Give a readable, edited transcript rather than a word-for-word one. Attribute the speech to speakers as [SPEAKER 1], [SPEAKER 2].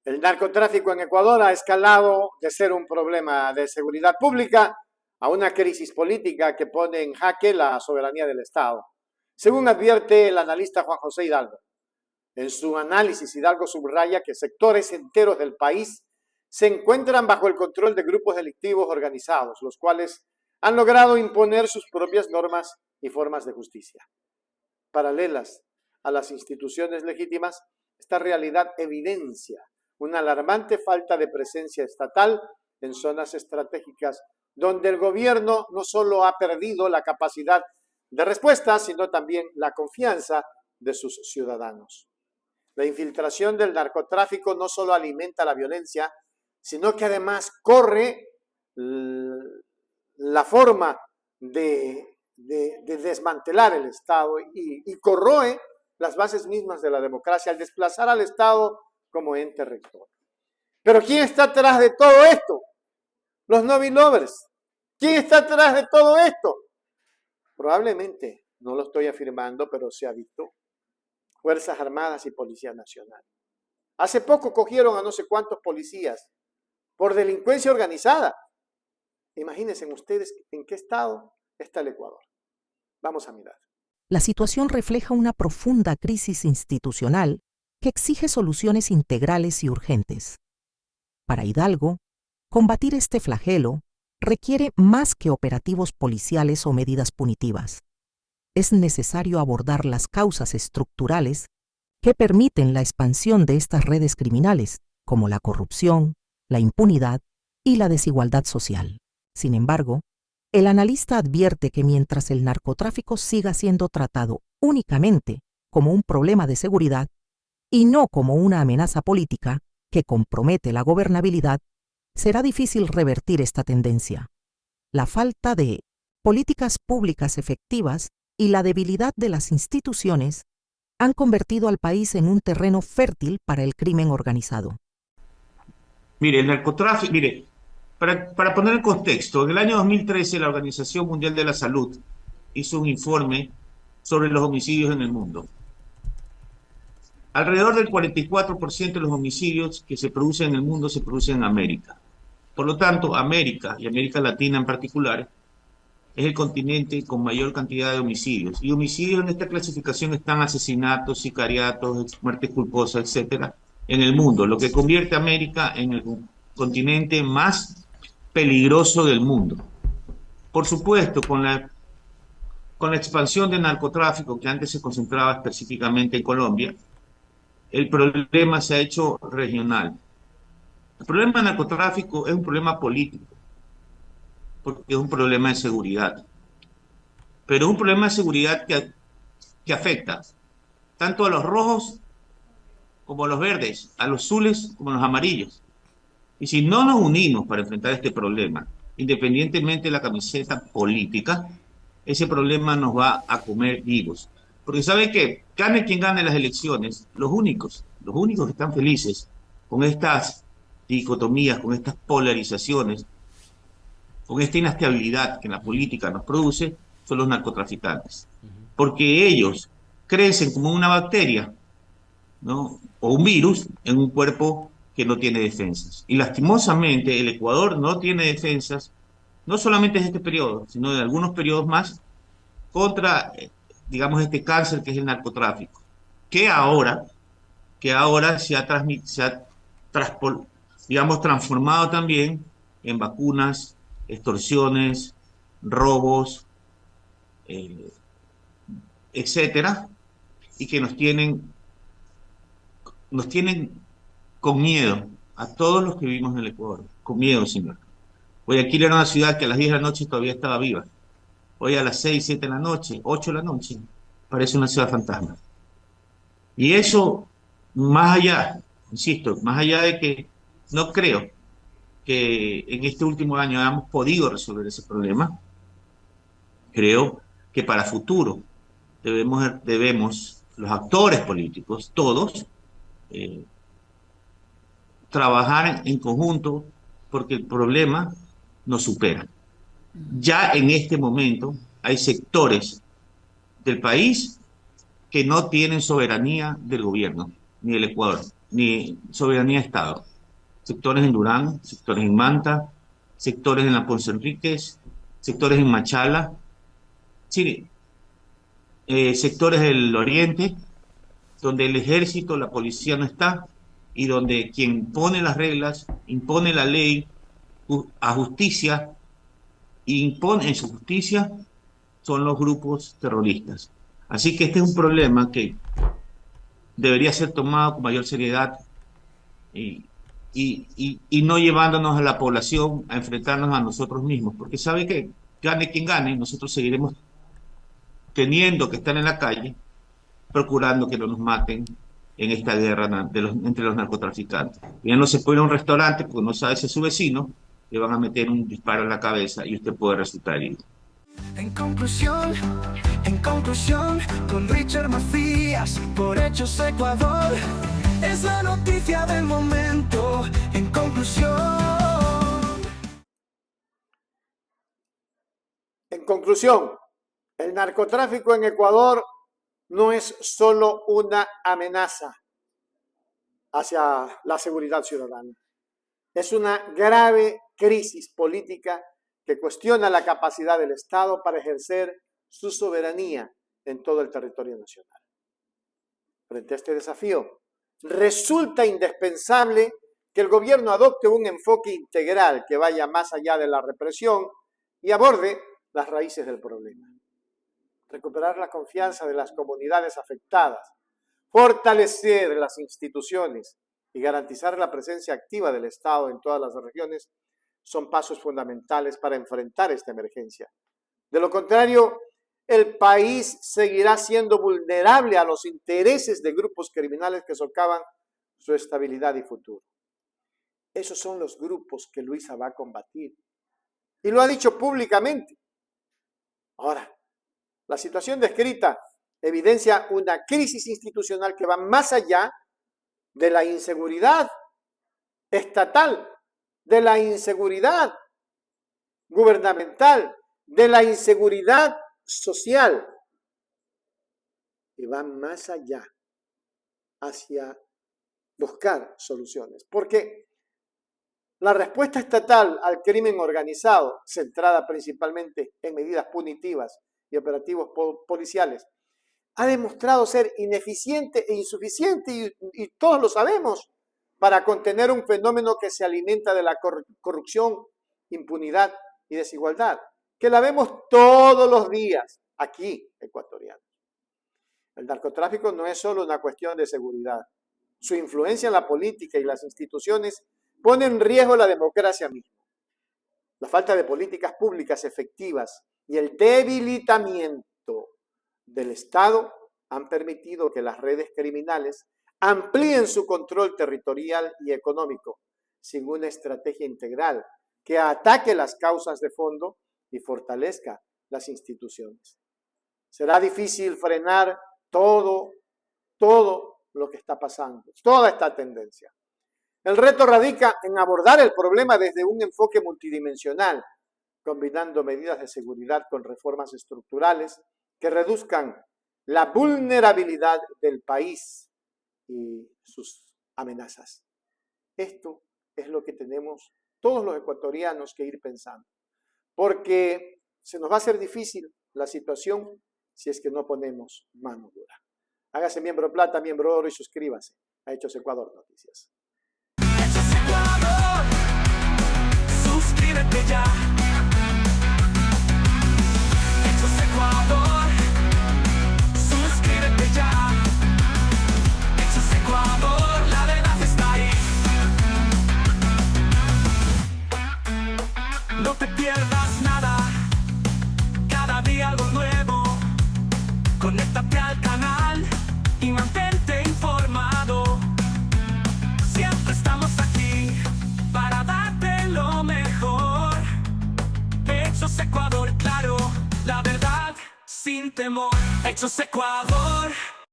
[SPEAKER 1] El narcotráfico en Ecuador ha escalado de ser un problema de seguridad pública a una crisis política que pone en jaque la soberanía del Estado. Según advierte el analista Juan José Hidalgo, en su análisis Hidalgo subraya que sectores enteros del país se encuentran bajo el control de grupos delictivos organizados, los cuales han logrado imponer sus propias normas y formas de justicia. Paralelas a las instituciones legítimas, esta realidad evidencia una alarmante falta de presencia estatal en zonas estratégicas donde el gobierno no solo ha perdido la capacidad de respuesta, sino también la confianza de sus ciudadanos. La infiltración del narcotráfico no solo alimenta la violencia, sino que además corre la forma de desmantelar el Estado y corroe las bases mismas de la democracia al desplazar al Estado como ente rector. Pero ¿quién está atrás de todo esto? Los Novi Lovers. ¿Quién está atrás de todo esto? Probablemente, no lo estoy afirmando, pero se ha visto, Fuerzas Armadas y Policía Nacional. Hace poco cogieron a no sé cuántos policías por delincuencia organizada. Imagínense ustedes en qué estado está el Ecuador. Vamos a mirar.
[SPEAKER 2] La situación refleja una profunda crisis institucional que exige soluciones integrales y urgentes. Para Hidalgo, combatir este flagelo requiere más que operativos policiales o medidas punitivas. Es necesario abordar las causas estructurales que permiten la expansión de estas redes criminales, como la corrupción, la impunidad y la desigualdad social. Sin embargo, el analista advierte que mientras el narcotráfico siga siendo tratado únicamente como un problema de seguridad y no como una amenaza política que compromete la gobernabilidad, será difícil revertir esta tendencia. La falta de políticas públicas efectivas y la debilidad de las instituciones han convertido al país en un terreno fértil para el crimen organizado.
[SPEAKER 3] Mire, el narcotráfico, para poner en contexto, en el año 2013 la Organización Mundial de la Salud hizo un informe sobre los homicidios en el mundo. Alrededor del 44% de los homicidios que se producen en el mundo se producen en América. Por lo tanto, América, y América Latina en particular, es el continente con mayor cantidad de homicidios. Y homicidios en esta clasificación están asesinatos, sicariatos, muertes culposas, etcétera, en el mundo, lo que convierte a América en el continente más peligroso del mundo. Por supuesto, con la expansión del narcotráfico, que antes se concentraba específicamente en Colombia, el problema se ha hecho regional. El problema del narcotráfico es un problema político, porque es un problema de seguridad. Pero es un problema de seguridad que afecta tanto a los rojos como a los verdes, a los azules como a los amarillos. Y si no nos unimos para enfrentar este problema, independientemente de la camiseta política, ese problema nos va a comer vivos. Porque ¿sabe qué? Gane quien gane las elecciones, los únicos que están felices con estas dicotomías, con estas polarizaciones, con esta inestabilidad que la política nos produce, son los narcotraficantes. Porque ellos crecen como una bacteria, ¿no? O un virus en un cuerpo que no tiene defensas. Y lastimosamente el Ecuador no tiene defensas, no solamente de este periodo, sino de algunos periodos más, contra, digamos, este cáncer que es el narcotráfico, que ahora se ha transformado también en vacunas, extorsiones, robos, etcétera, y que nos tienen con miedo a todos los que vivimos en el Ecuador, con miedo, señor. Guayaquil era una ciudad que a las 10 de la noche todavía estaba viva. Hoy a las 6, 7 de la noche, 8 de la noche, parece una ciudad fantasma. Y eso, más allá, insisto, más allá de que no creo que en este último año hayamos podido resolver ese problema, creo que para futuro debemos los actores políticos, todos, trabajar en conjunto porque el problema nos supera. Ya en este momento hay sectores del país que no tienen soberanía del gobierno, ni del Ecuador. ni soberanía de Estado. Sectores en Durán, sectores en Manta, sectores en la Ponce Enríquez, sectores en Machala, sí, sectores del Oriente, donde el ejército, la policía no está, y donde quien pone las reglas, impone la ley a justicia, e impone en su justicia, son los grupos terroristas. Así que este es un problema que debería ser tomado con mayor seriedad y no llevándonos a la población a enfrentarnos a nosotros mismos, porque sabe que gane quien gane, nosotros seguiremos teniendo que estar en la calle procurando que no nos maten en esta guerra entre los narcotraficantes. Ya no se puede ir a un restaurante porque no sabe si es su vecino, le van a meter un disparo en la cabeza y usted puede resultar herido.
[SPEAKER 4] En conclusión, con Richard Macías, por Hechos Ecuador, es la noticia del momento. En
[SPEAKER 1] conclusión, el narcotráfico en Ecuador no es solo una amenaza hacia la seguridad ciudadana. Es una grave crisis política que cuestiona la capacidad del Estado para ejercer su soberanía en todo el territorio nacional. Frente a este desafío, resulta indispensable que el gobierno adopte un enfoque integral que vaya más allá de la represión y aborde las raíces del problema. Recuperar la confianza de las comunidades afectadas, fortalecer las instituciones y garantizar la presencia activa del Estado en todas las regiones son pasos fundamentales para enfrentar esta emergencia. De lo contrario, el país seguirá siendo vulnerable a los intereses de grupos criminales que socavan su estabilidad y futuro. Esos son los grupos que Luisa va a combatir. Y lo ha dicho públicamente. Ahora, la situación descrita evidencia una crisis institucional que va más allá de la inseguridad estatal, de la inseguridad gubernamental, de la inseguridad social, y va más allá hacia buscar soluciones. Porque la respuesta estatal al crimen organizado, centrada principalmente en medidas punitivas y operativos policiales, ha demostrado ser ineficiente e insuficiente, y todos lo sabemos, para contener un fenómeno que se alimenta de la corrupción, impunidad y desigualdad, que la vemos todos los días aquí, ecuatorianos. El narcotráfico no es solo una cuestión de seguridad. Su influencia en la política y las instituciones pone en riesgo la democracia misma. La falta de políticas públicas efectivas y el debilitamiento del Estado han permitido que las redes criminales amplíen su control territorial y económico sin una estrategia integral que ataque las causas de fondo y fortalezca las instituciones. Será difícil frenar todo lo que está pasando, toda esta tendencia. El reto radica en abordar el problema desde un enfoque multidimensional, combinando medidas de seguridad con reformas estructurales que reduzcan la vulnerabilidad del país y sus amenazas. Esto es lo que tenemos todos los ecuatorianos que ir pensando, porque se nos va a hacer difícil la situación si es que no ponemos mano dura. Hágase miembro plata, miembro oro y suscríbase a Hechos Ecuador Noticias.
[SPEAKER 4] Hechos Ecuador, suscríbete ya. Hechos Ecuador, suscríbete ya. Hechos Ecuador, la verdad está ahí. No te pierdas nada, cada día algo nuevo. Conéctate al canal y mantente informado. Siempre estamos aquí para darte lo mejor. Hechos Ecuador, claro, la verdad sin temor. Hechos Ecuador.